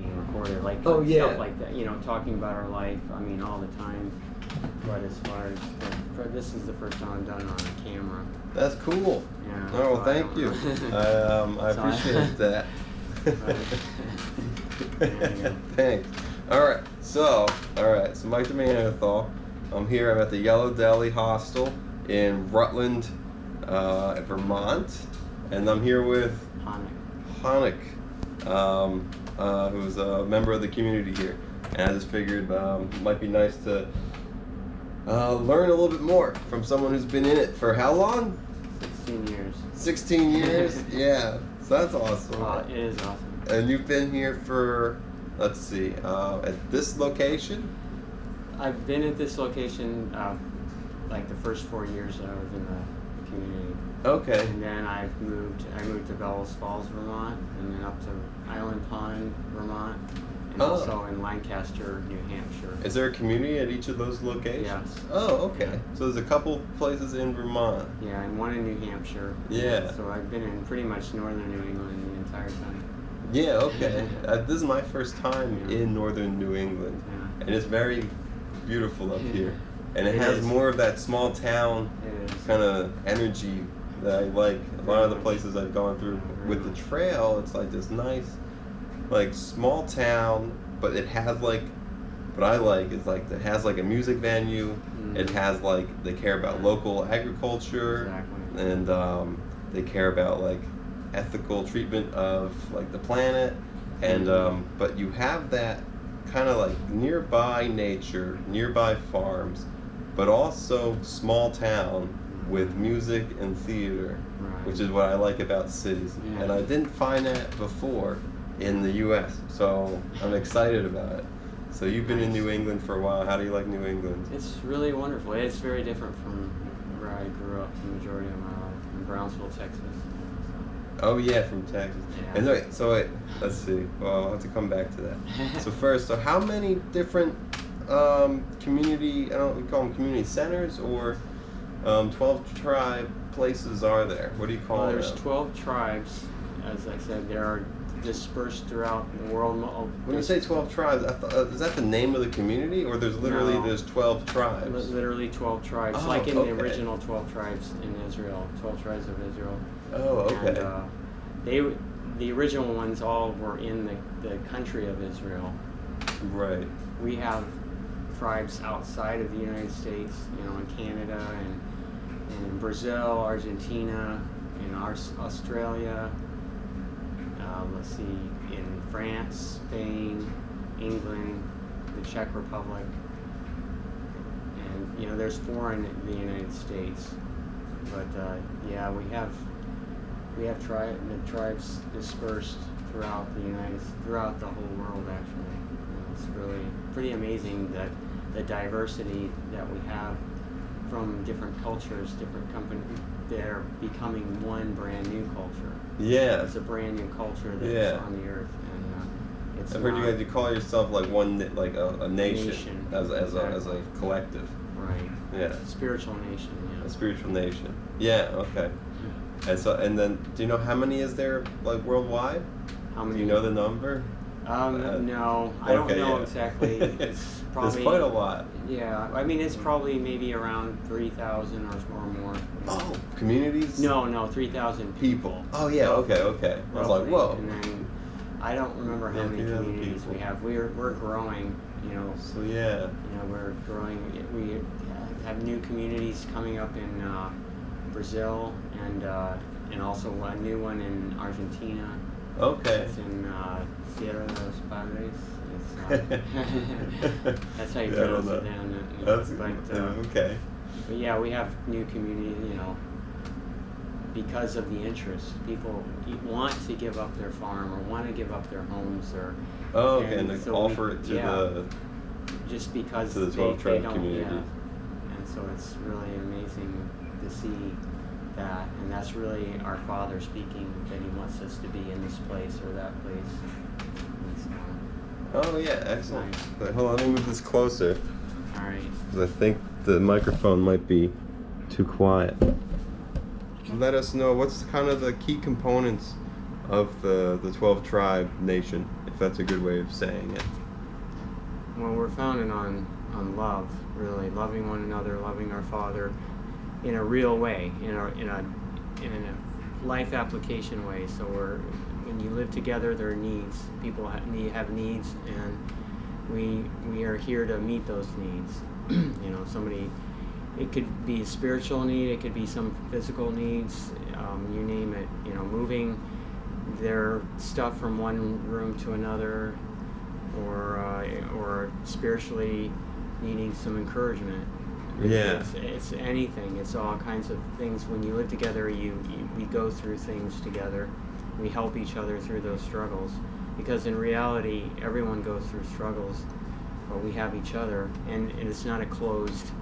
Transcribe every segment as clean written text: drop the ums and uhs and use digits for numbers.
being recorded, like stuff like that, talking about our life, I mean, all the time. But as far as, this is the first time I've done it on a camera. That's cool. Yeah. Oh, well, thank you. I appreciate that. Thanks. Alright, so MikeTheMeanderthal. I'm here, I'm at the Yellow Deli Hostel in Rutland, Vermont. And I'm here with Chanowk, who's a member of the community here. And I just figured it might be nice to learn a little bit more from someone who's been in it for how long? 16 years. 16 years? Yeah. So that's awesome. It is awesome. And you've been here for, let's see, at this location? I've been at this location like the first 4 years that I was in the community. Okay. And then I moved to Bellows Falls, Vermont, and then up to Island Pond, Vermont, and also in Lancaster, New Hampshire. Is there a community at each of those locations? Yes. Oh, okay. Yeah. So there's a couple places in Vermont. Yeah, and one in New Hampshire. Yeah. So I've been in pretty much northern New England the entire time. Yeah, okay. This is my first time in northern New England. Yeah. And it's very beautiful up here. And it has more of that small town kind of energy that I like. A lot of the places I've gone through with the trail, it's like this nice, like small town, but it has like, what I like is like it has like a music venue. It has like, they care about local agriculture, and they care about like ethical treatment of like the planet, and but you have that kind of like nearby nature, nearby farms, but also small town with music and theater, which is what I like about cities. Yeah. And I didn't find that before in the U.S., so I'm excited about it. So you've been in New England for a while. How do you like New England? It's really wonderful. It's very different from where I grew up the majority of my life, in Brownsville, Texas. Oh yeah, from Texas. Yeah. And let's see. Well, I'll have to come back to that. So first, how many different community, I don't know, we call them community centers, or 12 tribe places are there? What do you call them? There's 12 tribes. As I said, there are dispersed throughout the world. When you say 12 tribes, is that the name of the community, or there's 12 tribes? Literally 12 tribes, like in the original 12 tribes in Israel, 12 tribes of Israel. Oh, okay. And the original ones all were in the country of Israel. Right. We have tribes outside of the United States, in Canada and in Brazil, Argentina, in Australia. Let's see, in France, Spain, England, the Czech Republic, and there's 4 in the United States. But yeah, we have tribes dispersed throughout throughout the whole world. Actually, it's really pretty amazing that the diversity that we have from different cultures, different companies. They're becoming one brand new culture. Yeah. It's a brand new culture that's on the earth, and it's. I've heard you call yourself like one, like a nation, as a collective. Right. Yeah. Spiritual nation. Yeah. A spiritual nation. Yeah. Okay. And then, do you know how many is there like worldwide? How many? Do you know the number? No, I don't know exactly. It's probably. There's quite a lot. Yeah, I mean it's probably maybe around 3,000 or more. Oh, communities? No, 3,000 people. Oh yeah, okay. I was like, whoa. And then I don't remember how many communities we have. We're growing, So yeah. We're growing. We have new communities coming up in Brazil and also a new one in Argentina. Okay. It's in Sierra de los Padres. That's how you pronounce it down. Okay. But yeah, we have new communities, because of the interest. People want to give up their farm or want to give up their homes and they offer it to just because to the 12 tribe community. And so it's really amazing to see that, and that's really our Father speaking, that He wants us to be in this place or that place. Oh yeah, excellent. Nice. Hold on, let me move this closer. All right. Because I think the microphone might be too quiet. Let us know what's kind of the key components the 12 tribe nation, if that's a good way of saying it? Well, we're founded on love, really, loving one another, loving our Father in a real way, in a life application way. So when you live together, there are needs. People have needs, and we are here to meet those needs. It could be a spiritual need, it could be some physical needs, you name it. Moving their stuff from one room to another, or spiritually needing some encouragement. Yeah. It's anything. It's all kinds of things. When you live together, we go through things together. We help each other through those struggles. Because in reality, everyone goes through struggles, but we have each other. And it's not a closed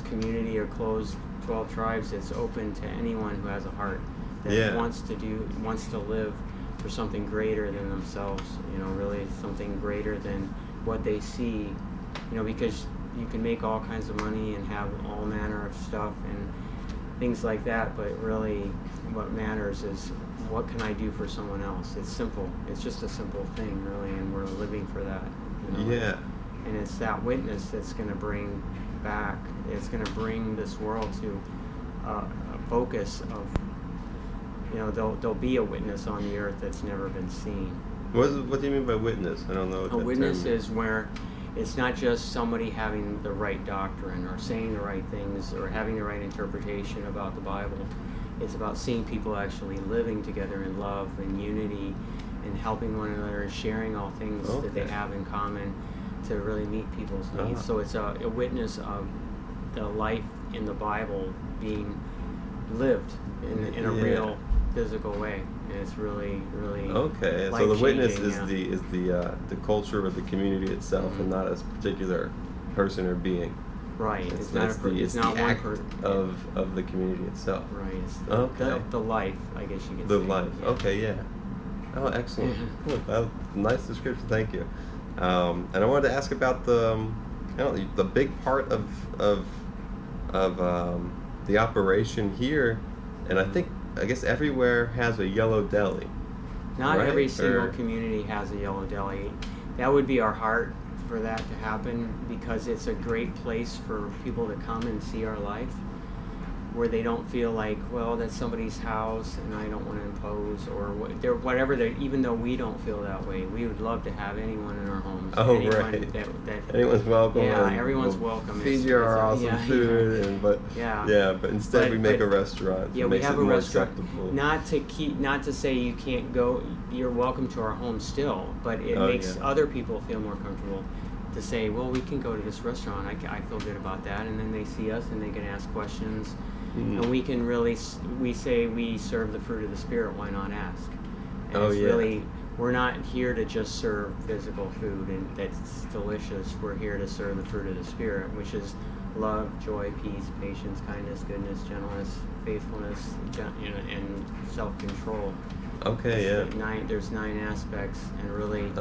community or closed 12 tribes. It's open to anyone who has a heart that wants to live for something greater than themselves. Really something greater than what they see. Because you can make all kinds of money and have all manner of stuff and things like that, but really what matters is what can I do for someone else. It's simple. It's just a simple thing, really, and we're living for that. Yeah. And it's that witness that's going to bring back, it's going to bring this world to a focus of, there'll be a witness on the earth that's never been seen. What do you mean by witness? I don't know what a that witness term is where it's not just somebody having the right doctrine or saying the right things or having the right interpretation about the Bible. It's about seeing people actually living together in love and unity and helping one another and sharing all things that they have in common to really meet people's needs. So it's a witness of the life in the Bible being lived in a real physical way. And it's really, really okay. So the witness is the culture of the community itself, and not a particular person or being. Right. It's not the act of the community itself. Right. It's the life, I guess you could say. The life. Yeah. Okay. Yeah. Oh, excellent. Cool. Nice description. Thank you. And I wanted to ask about the big part of the operation here, and I guess everywhere has a Yellow Deli. Not every single community has a Yellow Deli. That would be our heart for that to happen, because it's a great place for people to come and see our life, where they don't feel like, well, that's somebody's house and I don't want to impose, or whatever. Even though we don't feel that way, we would love to have anyone in our homes. Anyone's welcome. Yeah, everyone's welcome. Feed you our awesome food, but instead we make a restaurant. Yeah, we have a restaurant. Not to say you can't go. You're welcome to our home still, but it makes other people feel more comfortable to say, well, we can go to this restaurant. I feel good about that, and then they see us and they can ask questions. And we can really, we say we serve the fruit of the Spirit, why not ask? And really, we're not here to just serve physical food and that's delicious. We're here to serve the fruit of the Spirit, which is love, joy, peace, patience, kindness, goodness, gentleness, faithfulness, and self-control. Okay, There's 9 aspects, and really,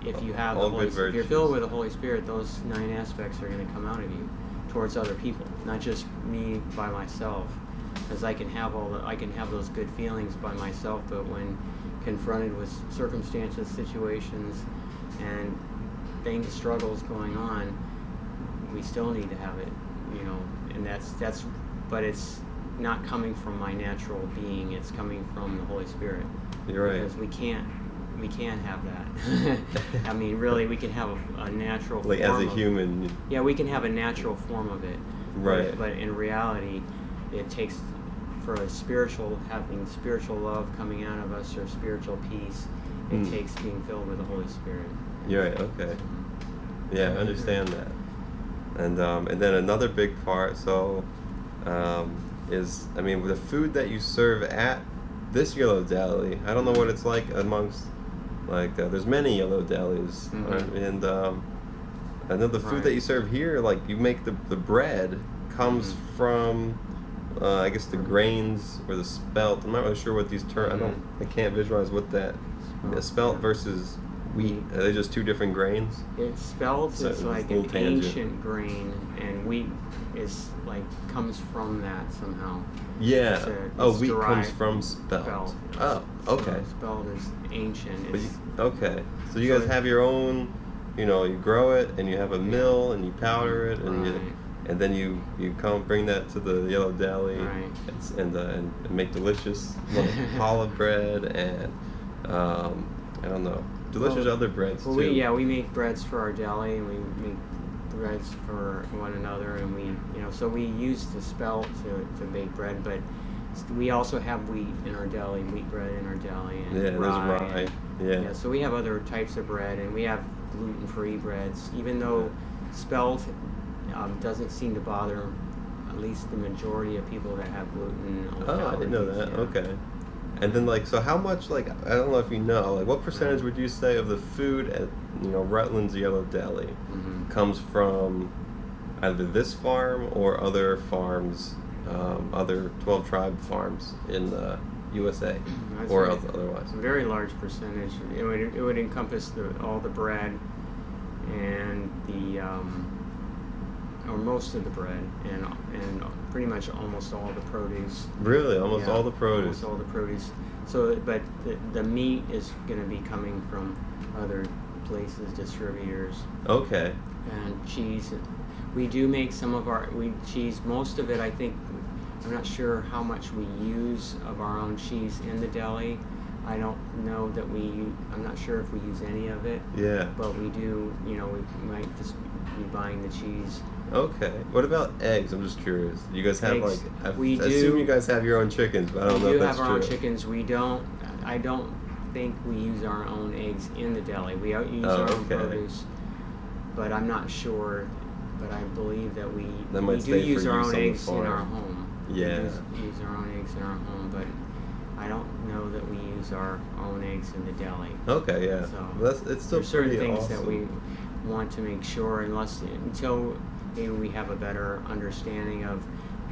if you have if you're filled with the Holy Spirit, those 9 aspects are going to come out of you towards other people, not just me by myself, because I can have those good feelings by myself, but when confronted with circumstances, situations, and struggles going on, we still need to have it, and but it's not coming from my natural being, it's coming from the Holy Spirit. You're right. Because we can't have that. I mean, really, we can have a natural form as a human. Yeah, we can have a natural form of it. Right. But in reality, it takes, for having spiritual love coming out of us, or spiritual peace, it takes being filled with the Holy Spirit. You're right, okay. Yeah, I understand that. And then another big part, is, the food that you serve at this Yellow Deli. I don't know what it's like amongst, there's many Yellow Delis, and I know the food that you serve here, you make the bread comes from, I guess the grains or the spelt. I'm not really sure what these terms. I can't visualize what that spelt versus wheat. Are they just two different grains? It's spelt So as like an ancient grain, and wheat is like comes from that somehow. Yeah. Wheat comes from spelt. spelt. Oh, okay. So spelt is ancient. Okay. So you guys have your own, you grow it, and you have a mill, and you powder it, and then you bring that to the Yellow Deli, and make delicious challah bread and I don't know, delicious other breads too. We make breads for our deli, and we make breads for one another, and so we use the spelt to bake bread, but we also have wheat in our deli, wheat bread in our deli, and rye. Yeah, so we have other types of bread, and we have gluten-free breads, even though spelt doesn't seem to bother at least the majority of people that have gluten. I didn't know that. Yeah. Okay. And then so how much I don't know if you know, what percentage would you say of the food at Rutland's Yellow Deli comes from either this farm or other farms, other 12 tribe farms in the USA, or otherwise? A very large percentage. It would encompass all the bread and or most of the bread and pretty much almost all the produce. Really, almost all the produce. Almost all the produce. So, but the meat is going to be coming from other places, distributors. Okay. And cheese. We do make some of our cheese. Most of it, I think. I'm not sure how much we use of our own cheese in the deli. I don't know that I'm not sure if we use any of it. Yeah. But we do. We might just be buying the cheese. Okay. What about eggs? I'm just curious. You guys have eggs, I assume you guys have your own chickens, but I don't know if that's true. We do have our own chickens. We don't. I don't think we use our own eggs in the deli. We use our own produce, but I'm not sure. But I believe that we do use our own eggs in our home. Yeah. We use our own eggs in our home, but I don't know that we use our own eggs in the deli. Okay, yeah. So it's still there's certain things awesome. that we want to make sure, until maybe we have a better understanding of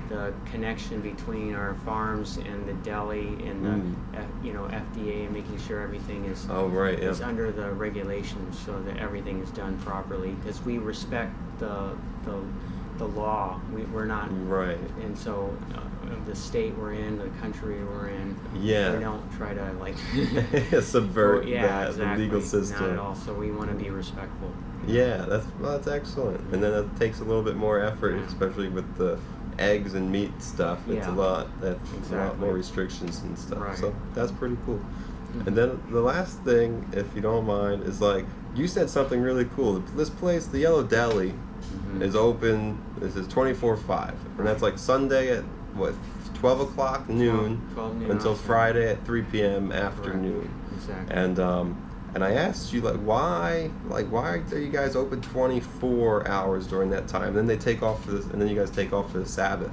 the connection between our farms and the deli and the FDA, and making sure everything is is under the regulations, so that everything is done properly, because we respect the law. We're not and so the state we're in, the country we're in, we don't try to subvert exactly, the legal system. Not at all. So we want to be respectful. Yeah, that's excellent. And then it takes a little bit more effort, especially with the eggs and meat stuff. It's a lot more restrictions and stuff. Right. So that's pretty cool. And then the last thing, if you don't mind, is you said something really cool. This place, the Yellow Deli, is open. This is 24/5, and that's Sunday at 12 o'clock noon, 12 noon until Friday at 3 p.m. afternoon. Exactly. And I asked you why are you guys open 24 hours during that time? And then they take off and then you guys take off for the Sabbath,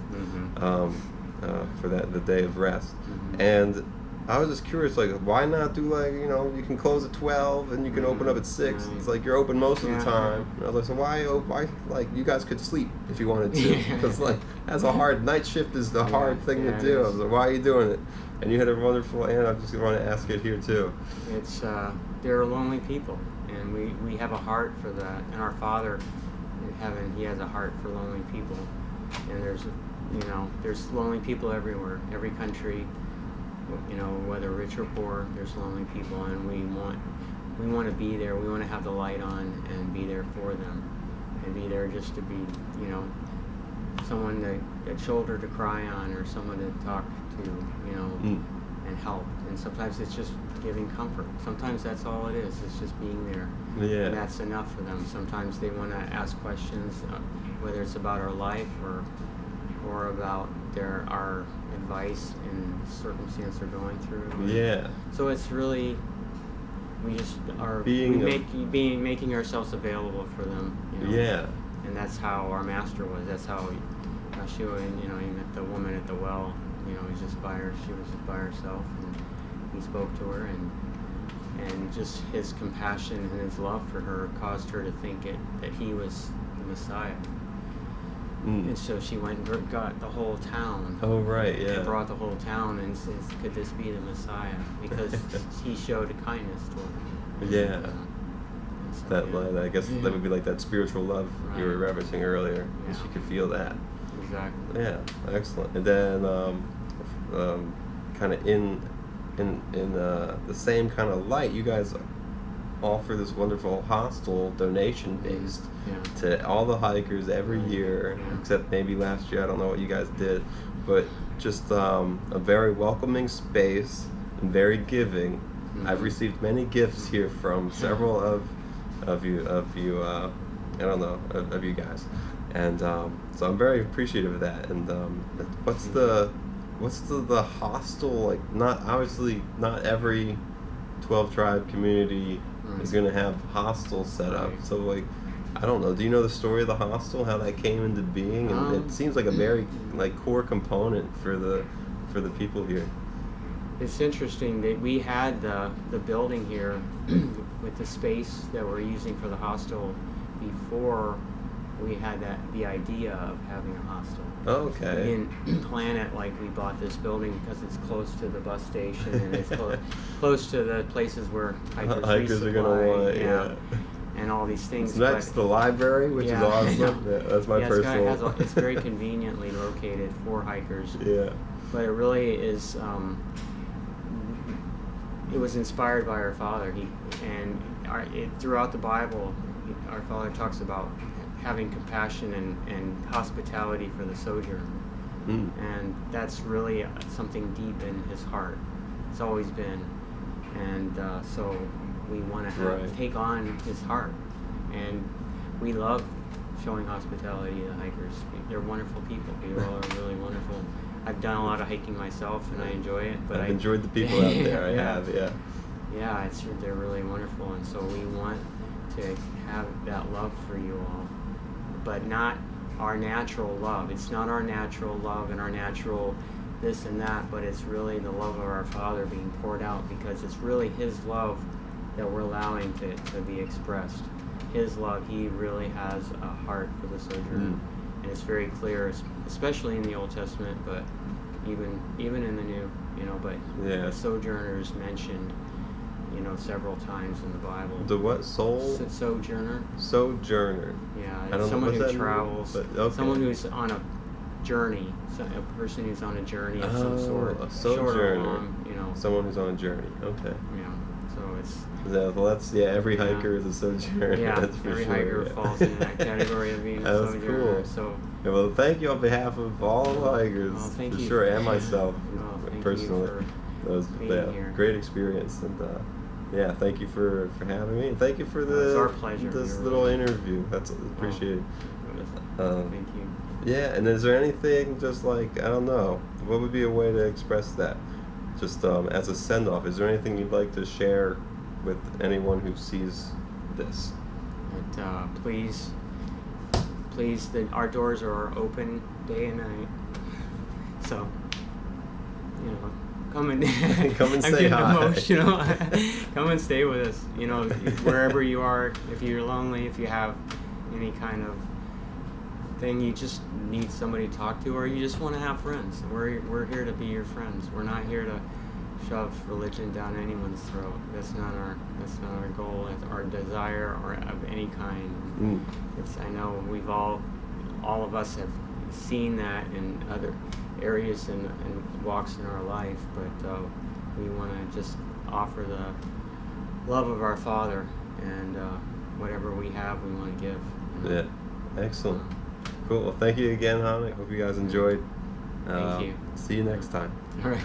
for the day of rest. And I was just curious, why not do you can close at 12 and you can open up at 6. It's you're open most of the time. And I was so why you guys could sleep if you wanted to, because that's a hard night shift is the hard thing to do. I was why are you doing it? And you had a wonderful, and I just want to ask it here too. It's they're lonely people, and we have a heart for that. And our Father in heaven, He has a heart for lonely people. And there's lonely people everywhere, every country. Whether rich or poor, there's lonely people, and we want to be there. We want to have the light on and be there for them, and be there just to be, someone a shoulder to cry on, or someone to talk to, and help. And sometimes it's just giving comfort. Sometimes that's all it is. It's just being there. Yeah. And that's enough for them. Sometimes they want to ask questions, whether it's about our life or about our advice in the circumstance they're going through. Yeah. So it's really, we just are making ourselves available for them. Yeah. And that's how our Master was. That's how Yeshua, he met the woman at the well. She was just by herself, and He spoke to her, and just His compassion and His love for her caused her to think that He was the Messiah. And so she went and got the whole town. Oh, right, yeah. And brought the whole town and says, could this be the Messiah? Because He showed a kindness to her. Yeah. That light, I guess that would be like that spiritual love you were referencing earlier. Yeah. You could feel that. Exactly. Yeah, excellent. And then kind of in the same kind of light, you guys offer this wonderful hostel donation based to all the hikers every year, except maybe last year. I don't know what you guys did, but just a very welcoming space and very giving. I've received many gifts here from several of you I don't know, of you guys, and so I'm very appreciative of that. And what's the hostel like? Not obviously not every 12 tribe community is going to have hostels set up. So like, I don't know. Do you know the story of the hostel? How that came into being? And it seems like a very like core component for the people here. It's interesting that we had the building here with the space that we're using for the hostel before we had the idea of having a hostel. Okay. We didn't plan it like we bought this building because it's close to the bus station and it's close to the places where hikers are gonna want it, and all these things. It's next to the library, which is awesome. Yeah, that's my personal. It's very conveniently located for hikers. Yeah. But it really is. It was inspired by our Father. Throughout the Bible, our Father talks about having compassion and hospitality for the sojourner. And that's really something deep in his heart. It's always been. And so we want to take on his heart. And we love showing hospitality to hikers. They're wonderful people. People are really wonderful. I've done a lot of hiking myself, and I enjoy it. But I've enjoyed the people out there. I have. Yeah, they're really wonderful, and so we want to have that love for you all, but not our natural love. It's not our natural love and our natural this and that, but it's really the love of our Father being poured out, because it's really His love that we're allowing to be expressed. His love, He really has a heart for the sojourner. And it's very clear, especially in the Old Testament, but even in the New, but the sojourner is mentioned, several times in the Bible. The what? Sojourner. Sojourner. Yeah, it's someone who travels, someone who's on a journey, a person who's on a journey of some sort. A sojourner. Long, someone who's on a journey. Okay. Yeah, so it's. Every hiker is a sojourner. Yeah, that's for every sure. hiker falls in that category of being a sojourner. Cool. So. Yeah, well, thank you on behalf of all the hikers, thank you. sure, and myself personally. That was here. Great experience, and thank you for having me, and thank you for it's our pleasure. this little interview. That's appreciated. Thank you. Yeah, and is there anything just like, I don't know, what would be a way to express that? Just as a send-off, is there anything you'd like to share with anyone who sees this? Please, our doors are open day and night. So, come and come and I'm say getting hi. Emotional. Come and stay with us. Wherever you are. If you're lonely, if you have any kind of thing you just need somebody to talk to, or you just want to have friends, we're here to be your friends. We're not here to shove religion down anyone's throat. That's not our goal. It's our desire or of any kind. I know we've all of us have seen that in other areas and walks in our life, but we want to just offer the love of our Father, and whatever we have, we want to give. Yeah, excellent. Cool. Well, thank you again, Hon. I hope you guys enjoyed. Thank you. See you next time. All right.